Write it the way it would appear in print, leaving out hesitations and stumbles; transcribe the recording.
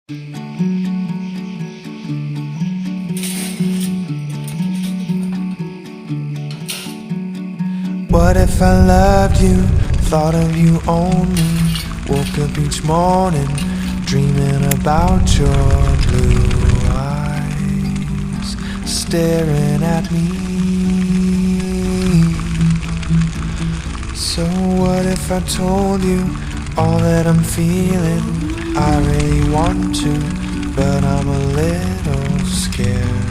What if I loved you, thought of you only, woke up each morning dreaming about your blue eyes staring at me. So what if I told you all that I'm feeling? I really want to, but I'm a little scared.